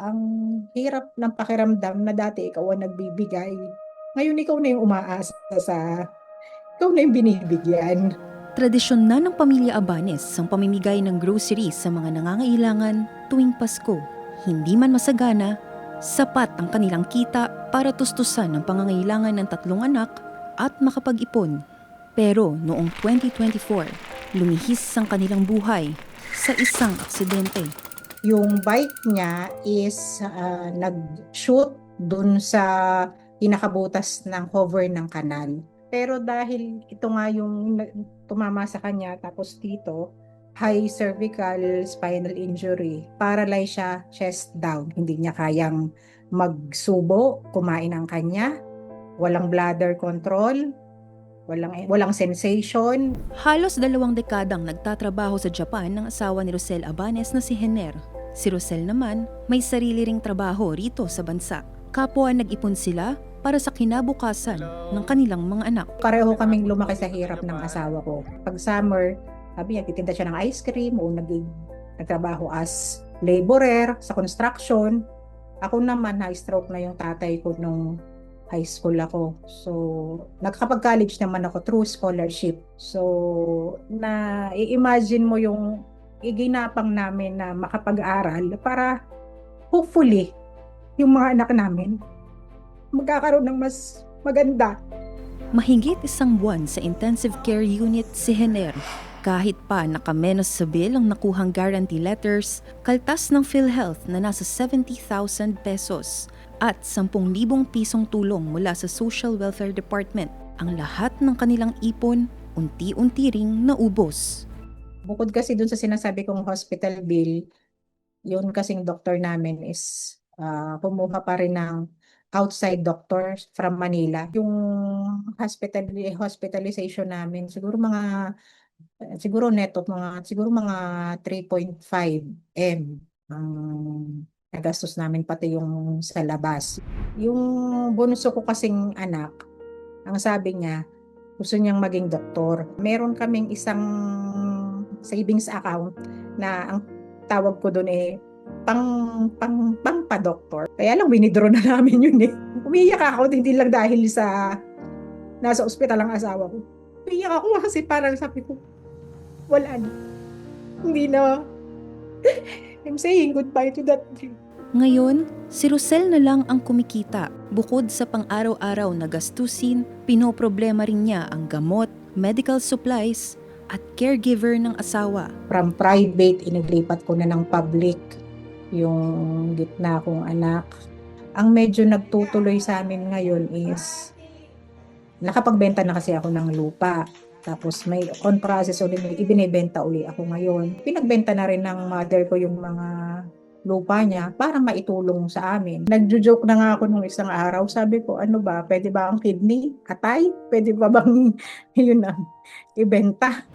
ang hirap ng pakiramdam na dati ikaw ang nagbibigay. Ngayon ikaw na yung umaasa sa ikaw na yung binibigyan. Tradisyon na ng pamilya Abanes ang pamimigay ng groceries sa mga nangangailangan tuwing Pasko. Hindi man masagana, sapat ang kanilang kita para tustusan ang pangangailangan ng tatlong anak at makapag-ipon. Pero noong 2024, lumihis ang kanilang buhay sa isang aksidente. Yung bike niya is nag-shoot dun sa pinakabutas ng cover ng kanal. Pero dahil ito nga yung tumama sa kanya, tapos dito, high cervical spinal injury, paralyzed siya, chest down. Hindi niya kayang magsubo, kumain ang kanya, walang bladder control, walang sensation. Halos 2 dekadang nagtatrabaho sa Japan ng asawa ni Rosel Abanes na si Hener. Si Rosel naman may sarili ring trabaho rito sa bansa. Kapwa nag-ipon sila para sa kinabukasan ng kanilang mga anak. Pareho kaming lumaki sa hirap ng asawa ko. Pag summer, sabi niya, titinda siya ng ice cream o nagtrabaho as laborer sa construction. Ako naman, high-stroke na yung tatay ko nung high school ako. So, nagkapag-college naman ako through scholarship. So, i-imagine mo yung iginapang namin na makapag-aral para hopefully yung mga anak namin magkakaroon ng mas maganda. Mahigit 1 buwan sa intensive care unit si Hener. Kahit pa nakamenos sa bill ang nakuhang guarantee letters, kaltas ng PhilHealth na nasa 70,000 pesos at 10,000 pisong tulong mula sa Social Welfare Department. Ang lahat ng kanilang ipon, unti-unti ring naubos. Bukod kasi dun sa sinasabi kong hospital bill, yun kasing doktor namin is kumuha pa rin ng outside doctors from Manila. Yung hospitalization namin, siguro mga 3.5 M ang nagastos namin, pati yung sa labas. Yung bunso ko kasing anak, ang sabi niya, gusto niyang maging doktor. Meron kaming isang savings account na ang tawag ko doon pang pa-doktor. Kaya lang winidraw na namin yun eh. Umiiyak ako, hindi lang dahil sa nasa ospital ang asawa ko. Umiiyak ako kasi parang sabi ko, wala na. Hindi na. I'm saying goodbye to that dream. Ngayon, si Rosel na lang ang kumikita. Bukod sa pang-araw-araw na gastusin, pinoproblema rin niya ang gamot, medical supplies, at caregiver ng asawa. From private, iniglipat ko na ng public yung gitna kong anak. Ang medyo nagtutuloy sa amin ngayon is nakapagbenta na kasi ako ng lupa. Tapos may on process ulit, may ibinebenta uli ako ngayon. Pinagbenta na rin ng mother ko yung mga lupa niya para maitulong sa amin. Nagjo-joke na nga ako nung isang araw. Sabi ko, ano ba, pwede ba ang kidney? Atay? Pwede ba bang yun na, ibenta?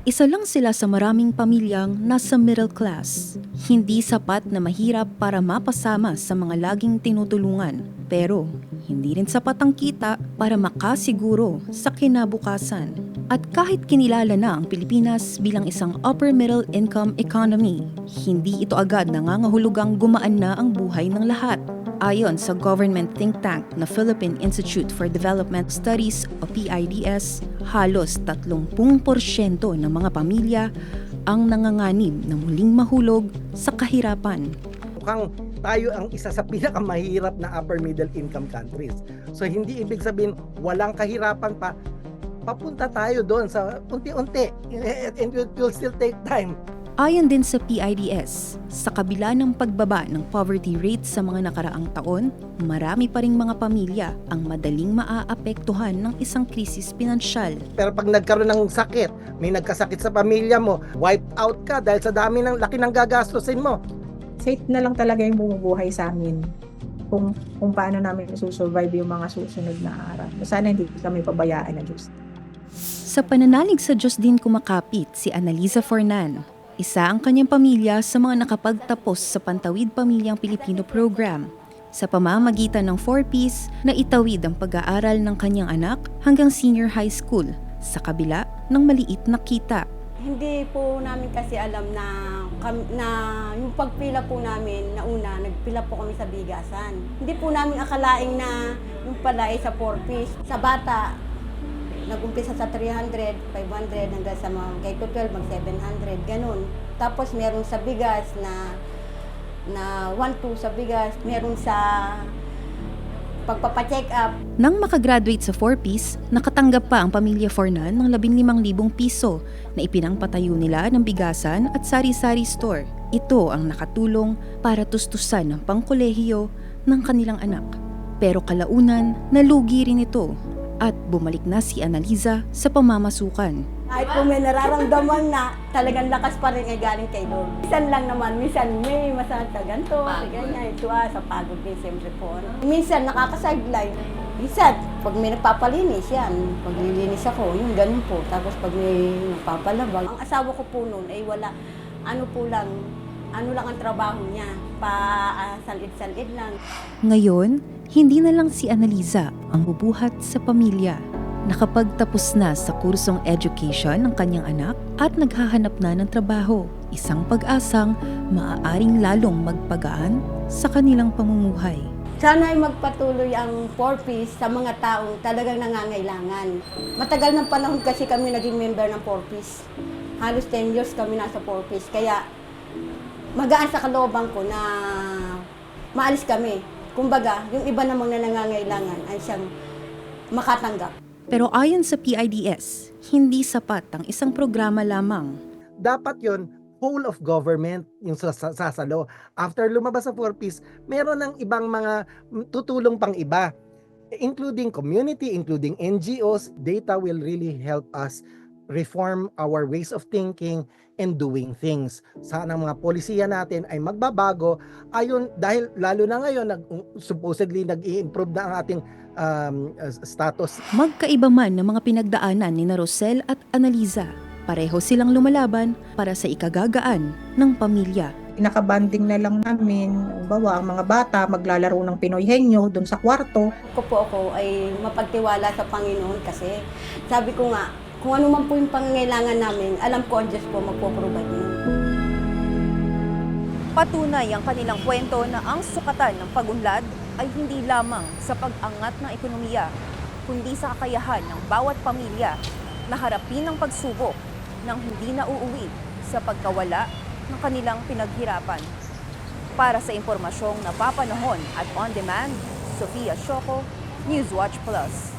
Isa lang sila sa maraming pamilyang nasa middle class. Hindi sapat na mahirap para mapasama sa mga laging tinutulungan. Pero hindi rin sapat ang kita para makasiguro sa kinabukasan. At kahit kinilala na ang Pilipinas bilang isang upper middle income economy, hindi ito agad nangangahulugang gumaan na ang buhay ng lahat. Ayon sa government think tank na Philippine Institute for Development Studies o PIDS, halos 30% ng mga pamilya ang nanganganib na muling mahulog sa kahirapan. Mukhang tayo ang isa sa pinakamahirap na upper middle income countries. So hindi ibig sabihin walang kahirapan pa. Papunta tayo doon sa unti-unti and it will still take time. Ayon din sa PIDS, sa kabila ng pagbaba ng poverty rate sa mga nakaraang taon, marami pa ring mga pamilya ang madaling maaapektuhan ng isang krisis pinansyal. Pero pag nagkaroon ng sakit, may nagkasakit sa pamilya mo, wipe out ka dahil sa dami ng laki ng gagastusin mo. Faith na lang talaga yung bumubuhay sa amin kung paano namin susurvive yung mga susunod na araw. Sana hindi kami pabayaan na Diyos. Sa pananalig sa Diyos din kumakapit si Annalisa Fornan. Isa ang kanyang pamilya sa mga nakapagtapos sa Pantawid Pamilyang Pilipino program. Sa pamamagitan ng 4Ps na itawid ang pag-aaral ng kanyang anak hanggang senior high school sa kabila ng maliit na kita. Hindi po namin kasi alam na, na yung pagpila po namin na una, nagpila po kami sa bigasan. Hindi po namin akalaing na yung pala ay sa 4-piece. Sa bata, nag-umpisa sa 300, 500, hanggang sa mga K-12, mag-700, ganun. Tapos meron sa bigas na 1-2 sa bigas, meron sa pagpapacheck up. Nang makagraduate sa 4-piece, nakatanggap pa ang pamilya Fornan ng 15,000 piso na ipinangpatayo nila ng bigasan at sari-sari store. Ito ang nakatulong para tustusan ang pangkolehiyo ng kanilang anak. Pero kalaunan, nalugi rin ito at bumalik na si Analiza sa pamamasukan. Kahit po may nararamdaman na talagang lakas pa rin ay galing kay Lord. Minsan lang naman, minsan may masakit ka ganito, ganyan, ito sa pagod din siyempre po. Minsan nakaka-sideline. Minsan, pag may nagpapalinis yan, pag lilinis ako, yung ganun po. Tapos pag may nagpapalabang, ang asawa ko po noon ay wala, ano lang ang trabaho niya, salit-salit lang. Ngayon, hindi na lang si Analiza ang bubuhat sa pamilya. Nakapagtapos na sa kursong education ng kanyang anak at naghahanap na ng trabaho, isang pag-asang maaaring lalong magpagaan sa kanilang pamumuhay. Sana ay magpatuloy ang 4-piece sa mga taong talagang nangangailangan. Matagal ng panahon kasi kami naging member ng 4-piece. Halos 10 years kami nasa 4-piece. Kaya magaan sa kalooban ko na maalis kami. Kumbaga, yung iba namang na nangangailangan ay siyang makatanggap. Pero ayon sa PIDS, hindi sapat ang isang programa lamang. Dapat yon whole of government yung sasalo. After lumabas sa 4-piece, meron ng ibang mga tutulong pang iba, including community, including NGOs. Data will really help us reform our ways of thinking and doing things. Sana ang mga polisiya natin ay magbabago ayon, dahil lalo na ngayon supposedly nag-i-improve na ang ating status. Magkaiba man ng mga pinagdaanan ni Rosel at Analiza, pareho silang lumalaban para sa ikagagaan ng pamilya. Pinakabanding na lang namin, bawa ang mga bata maglalaro ng Pinoy Henyo doon sa kwarto. Ako ay mapagtiwala sa Panginoon kasi sabi ko nga, kung ano man po yung pangangailangan namin, alam ko ang Diyos po magpo-provide nun. Patunay ang kanilang kwento na ang sukatan ng pag-unlad ay hindi lamang sa pag-angat ng ekonomiya, kundi sa kakayahan ng bawat pamilya na harapin ang pagsubok ng hindi nauuwi sa pagkawala ng kanilang pinaghirapan. Para sa impormasyong napapanahon at on-demand, Sofia Choco, Newswatch Plus.